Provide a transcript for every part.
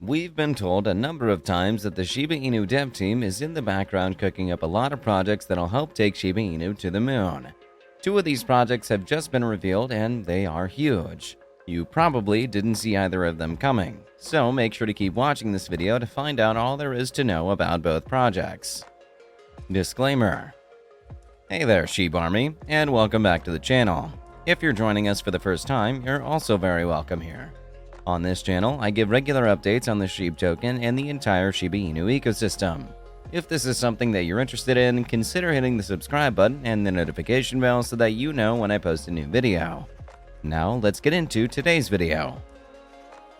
We've been told a number of times that the Shiba Inu dev team is in the background cooking up a lot of projects that'll help take Shiba Inu to the moon. Two of these projects have just been revealed and they are huge. You probably didn't see either of them coming, so make sure to keep watching this video to find out all there is to know about both projects. Disclaimer. Hey there, Shib Army, and welcome back to the channel. If you're joining us for the first time, you're also very welcome here. On this channel, I give regular updates on the Shib token and the entire Shiba Inu ecosystem. If this is something that you're interested in, consider hitting the subscribe button and the notification bell so that you know when I post a new video. Now, let's get into today's video.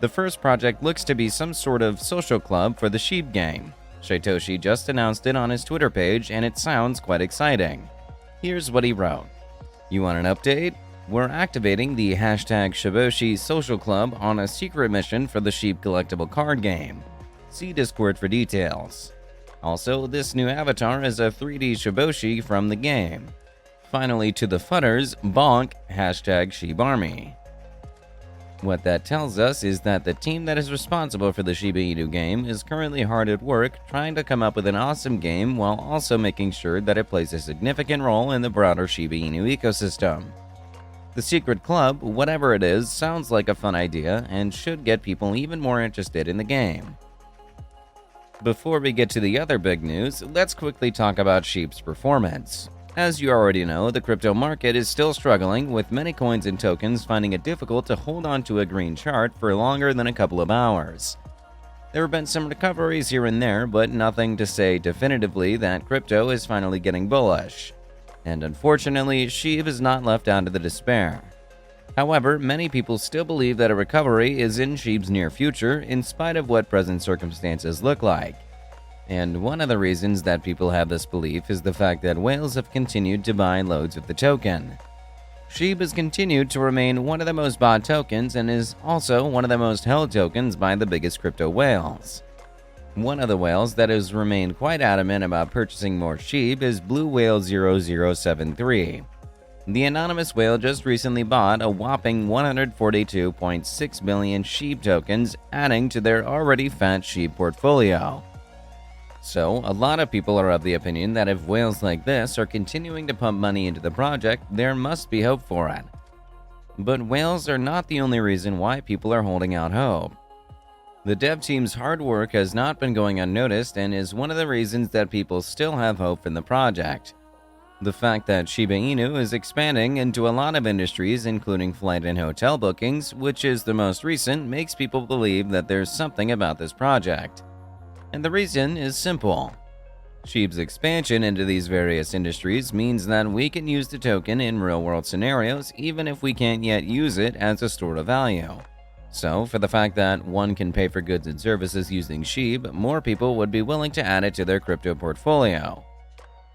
The first project looks to be some sort of social club for the Shib game. Shytoshi just announced it on his Twitter page and it sounds quite exciting. Here's what he wrote. You want an update? We're activating the hashtag Shiboshi Social Club on a secret mission for the Shib collectible card game. See Discord for details. Also, this new avatar is a 3D Shiboshi from the game. Finally, to the futters, bonk, hashtag ShibArmy. What that tells us is that the team that is responsible for the Shiba Inu game is currently hard at work trying to come up with an awesome game while also making sure that it plays a significant role in the broader Shiba Inu ecosystem. The secret club, whatever it is, sounds like a fun idea and should get people even more interested in the game. Before we get to the other big news, let's quickly talk about Shib's performance. As you already know, the crypto market is still struggling, with many coins and tokens finding it difficult to hold on to a green chart for longer than a couple of hours. There have been some recoveries here and there, but nothing to say definitively that crypto is finally getting bullish. And unfortunately, Shib is not left out of the despair. However, many people still believe that a recovery is in Shib's near future in spite of what present circumstances look like. And one of the reasons that people have this belief is the fact that whales have continued to buy loads of the token. Shib has continued to remain one of the most bought tokens and is also one of the most held tokens by the biggest crypto whales. One of the whales that has remained quite adamant about purchasing more Shib is Blue Whale 0073. The anonymous whale just recently bought a whopping 142.6 million Shib tokens, adding to their already fat Shib portfolio. So, a lot of people are of the opinion that if whales like this are continuing to pump money into the project, there must be hope for it. But whales are not the only reason why people are holding out hope. The dev team's hard work has not been going unnoticed and is one of the reasons that people still have hope in the project. The fact that Shiba Inu is expanding into a lot of industries, including flight and hotel bookings, which is the most recent, makes people believe that there's something about this project. And the reason is simple. Shib's expansion into these various industries means that we can use the token in real-world scenarios even if we can't yet use it as a store of value. So, for the fact that one can pay for goods and services using Shib, more people would be willing to add it to their crypto portfolio.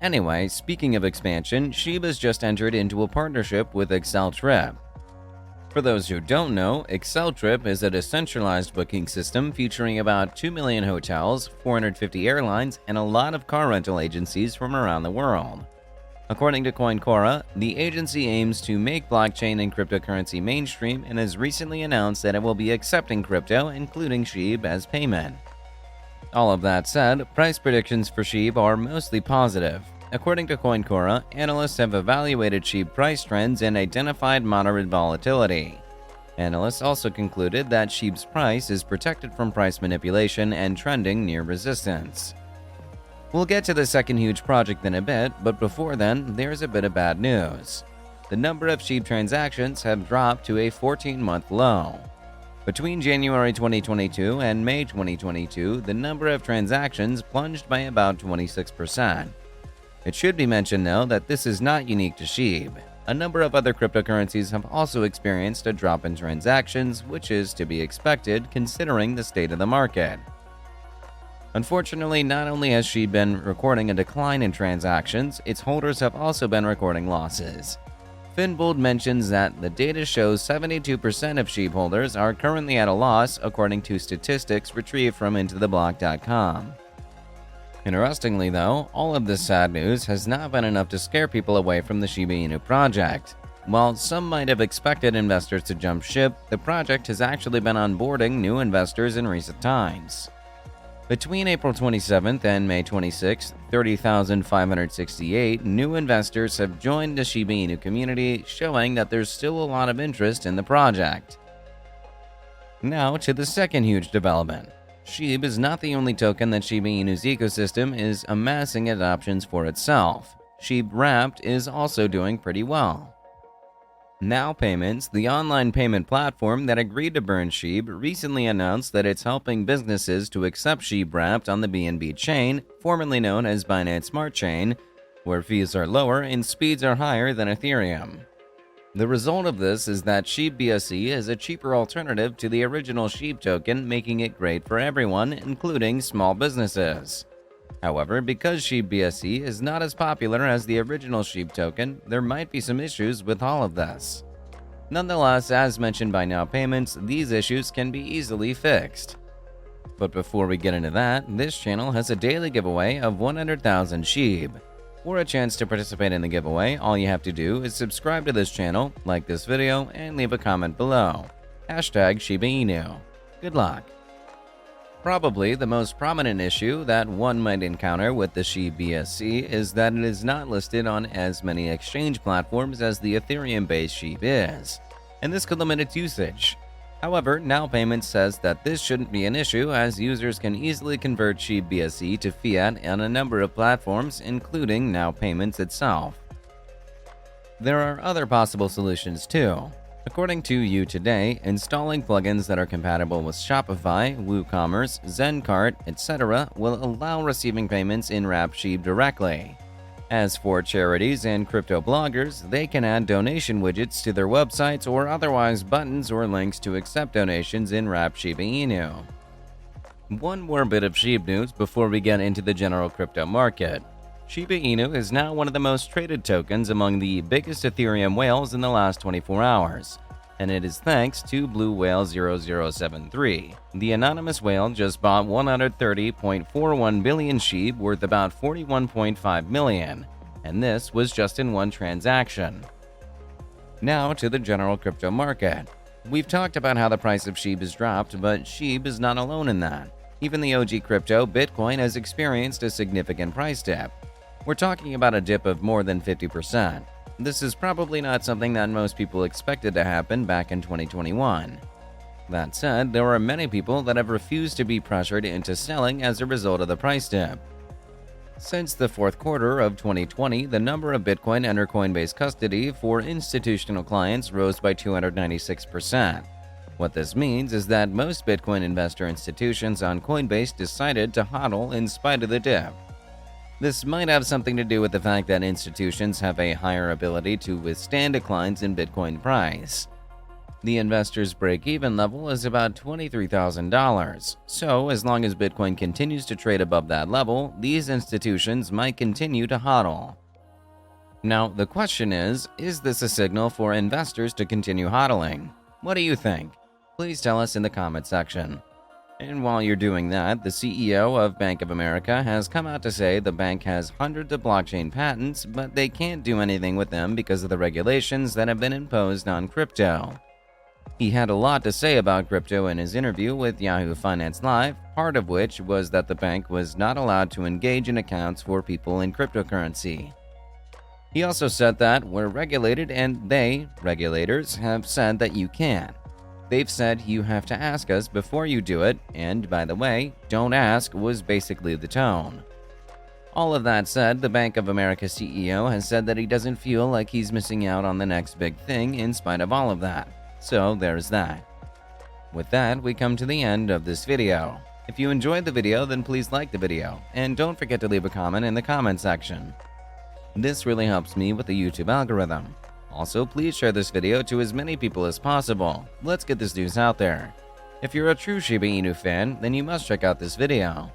Anyway, speaking of expansion, Shib has just entered into a partnership with Trip. For those who don't know, Trip is a decentralized booking system featuring about 2 million hotels, 450 airlines, and a lot of car rental agencies from around the world. According to CoinCora, the agency aims to make blockchain and cryptocurrency mainstream and has recently announced that it will be accepting crypto, including Shib, as payment. All of that said, price predictions for Shib are mostly positive. According to CoinCora, analysts have evaluated Shib price trends and identified moderate volatility. Analysts also concluded that Shib's price is protected from price manipulation and trending near resistance. We'll get to the second huge project in a bit, but before then, there's a bit of bad news. The number of Shib transactions have dropped to a 14-month low. Between January 2022 and May 2022, the number of transactions plunged by about 26%. It should be mentioned, though, that this is not unique to Shib. A number of other cryptocurrencies have also experienced a drop in transactions, which is to be expected considering the state of the market. Unfortunately, not only has Shib been recording a decline in transactions, its holders have also been recording losses. Finbold mentions that the data shows 72% of Shib holders are currently at a loss, according to statistics retrieved from intotheblock.com. Interestingly though, all of this sad news has not been enough to scare people away from the Shiba Inu project. While some might have expected investors to jump ship, the project has actually been onboarding new investors in recent times. Between April 27th and May 26th, 30,568 new investors have joined the Shiba Inu community, showing that there's still a lot of interest in the project. Now to the second huge development. Shib is not the only token that Shiba Inu's ecosystem is amassing adoptions for itself. Shib Wrapped is also doing pretty well. Now Payments, the online payment platform that agreed to burn Shib, recently announced that it's helping businesses to accept Shib Wrapped on the BNB chain, formerly known as Binance Smart Chain, where fees are lower and speeds are higher than Ethereum. The result of this is that Shib BSC is a cheaper alternative to the original Shib token, making it great for everyone, including small businesses. However, because Shib BSC is not as popular as the original Shib token, there might be some issues with all of this. Nonetheless, as mentioned by Now Payments, these issues can be easily fixed. But before we get into that, this channel has a daily giveaway of 100,000 Shib. For a chance to participate in the giveaway, all you have to do is subscribe to this channel, like this video, and leave a comment below. #ShibaInu. Good luck. Probably the most prominent issue that one might encounter with the Shib BSC is that it is not listed on as many exchange platforms as the Ethereum-based Shib is, and this could limit its usage. However, Now Payments says that this shouldn't be an issue, as users can easily convert Shib BSC to fiat on a number of platforms, including Now Payments itself. There are other possible solutions too. According to You Today, installing plugins that are compatible with Shopify, WooCommerce, ZenCart, etc. will allow receiving payments in Wrapped Shib directly. As for charities and crypto bloggers, they can add donation widgets to their websites or otherwise buttons or links to accept donations in Wrapped Shiba Inu. One more bit of Shib news before we get into the general crypto market. Shiba Inu is now one of the most traded tokens among the biggest Ethereum whales in the last 24 hours, and it is thanks to Blue Whale 0073. The anonymous whale just bought 130.41 billion Shib, worth about 41.5 million, and this was just in one transaction. Now to the general crypto market. We've talked about how the price of Shib has dropped, but Shib is not alone in that. Even the OG crypto, Bitcoin, has experienced a significant price dip. We're talking about a dip of more than 50%. This is probably not something that most people expected to happen back in 2021. That said, there are many people that have refused to be pressured into selling as a result of the price dip. Since the fourth quarter of 2020, the number of Bitcoin under Coinbase custody for institutional clients rose by 296%. What this means is that most Bitcoin investor institutions on Coinbase decided to hodl in spite of the dip. This might have something to do with the fact that institutions have a higher ability to withstand declines in Bitcoin price. The investor's break-even level is about $23,000, so as long as Bitcoin continues to trade above that level, these institutions might continue to hodl. Now, the question is this a signal for investors to continue hodling? What do you think? Please tell us in the comment section. And while you're doing that, the CEO of Bank of America has come out to say the bank has hundreds of blockchain patents, but they can't do anything with them because of the regulations that have been imposed on crypto. He had a lot to say about crypto in his interview with Yahoo Finance Live, part of which was that the bank was not allowed to engage in accounts for people in cryptocurrency. He also said that we're regulated and they, regulators, have said that you can. They've said you have to ask us before you do it, and by the way, don't ask was basically the tone. All of that said, the Bank of America CEO has said that he doesn't feel like he's missing out on the next big thing in spite of all of that. So there's that. With that, we come to the end of this video. If you enjoyed the video, then please like the video, and don't forget to leave a comment in the comment section. This really helps me with the YouTube algorithm. Also, please share this video to as many people as possible. Let's get this news out there. If you're a true Shiba Inu fan, then you must check out this video.